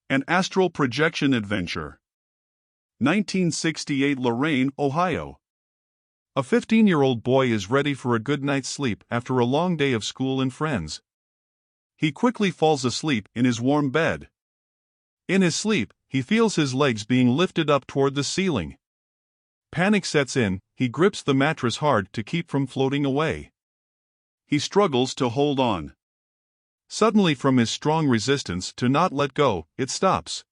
An Astral Projection Adventure. 1968 Lorain, Ohio. A 15-year-old boy is ready for a good night's sleep after a long day of school and friends. He quickly falls asleep in his warm bed. In his sleep, he feels his legs being lifted up toward the ceiling. Panic sets in, he grips the mattress hard to keep from floating away. He struggles to hold on. Suddenly, from his strong resistance to not let go, it stops.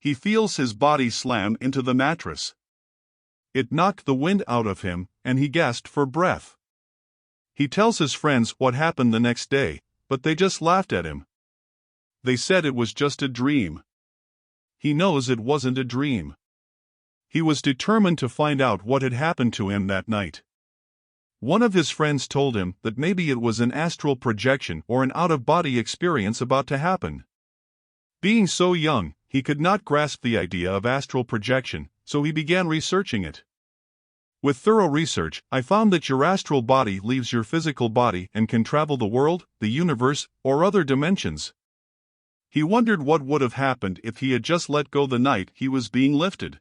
He feels his body slam into the mattress. It knocked the wind out of him, and he gasped for breath. He tells his friends what happened the next day, but they just laughed at him. They said it was just a dream. He knows it wasn't a dream. He was determined to find out what had happened to him that night. One of his friends told him that maybe it was an astral projection or an out-of-body experience about to happen. Being so young, he could not grasp the idea of astral projection, so he began researching it. With thorough research, I found that your astral body leaves your physical body and can travel the world, the universe, or other dimensions. He wondered what would have happened if he had just let go the night he was being lifted.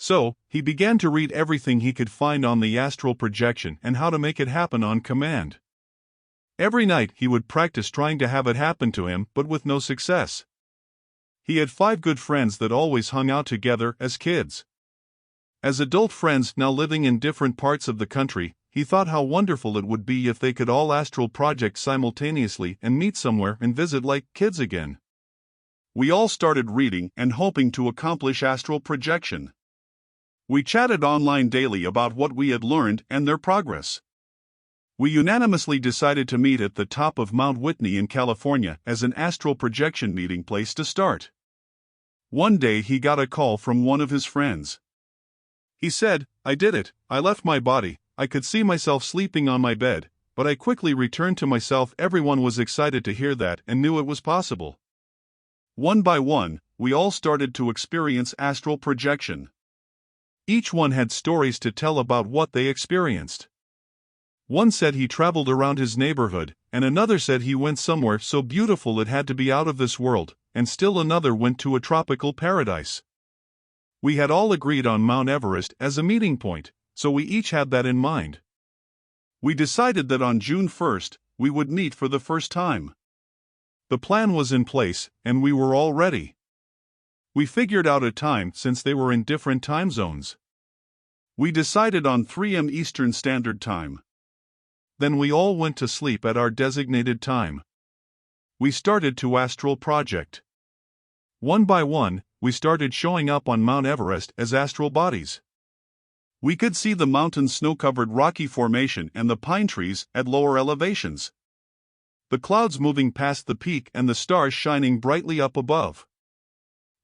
So, he began to read everything he could find on the astral projection and how to make it happen on command. Every night he would practice trying to have it happen to him, but with no success. He had 5 good friends that always hung out together as kids. As adult friends now living in different parts of the country, he thought how wonderful it would be if they could all astral project simultaneously and meet somewhere and visit like kids again. We all started reading and hoping to accomplish astral projection. We chatted online daily about what we had learned and their progress. We unanimously decided to meet at the top of Mount Whitney in California as an astral projection meeting place to start. One day he got a call from one of his friends. He said, "I did it, I left my body, I could see myself sleeping on my bed, but I quickly returned to myself." Everyone was excited to hear that and knew it was possible. One by one, we all started to experience astral projection. Each one had stories to tell about what they experienced. One said he traveled around his neighborhood, and another said he went somewhere so beautiful it had to be out of this world, and still another went to a tropical paradise. We had all agreed on Mount Everest as a meeting point, so we each had that in mind. We decided that on June 1st, we would meet for the first time. The plan was in place, and we were all ready. We figured out a time since they were in different time zones. We decided on 3 a.m. Eastern Standard Time. Then we all went to sleep at our designated time. We started to astral project. One by one, we started showing up on Mount Everest as astral bodies. We could see the mountain's snow-covered rocky formation and the pine trees at lower elevations. The clouds moving past the peak and the stars shining brightly up above.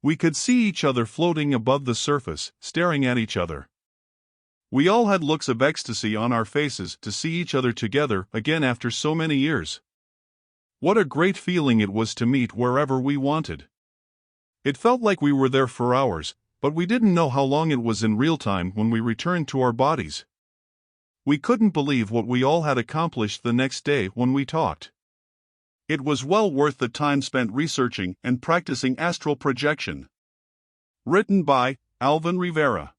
We could see each other floating above the surface, staring at each other. We all had looks of ecstasy on our faces to see each other together again after so many years. What a great feeling it was to meet wherever we wanted. It felt like we were there for hours, but we didn't know how long it was in real time when we returned to our bodies. We couldn't believe what we all had accomplished the next day when we talked. It was well worth the time spent researching and practicing astral projection. Written by Alvin Rivera.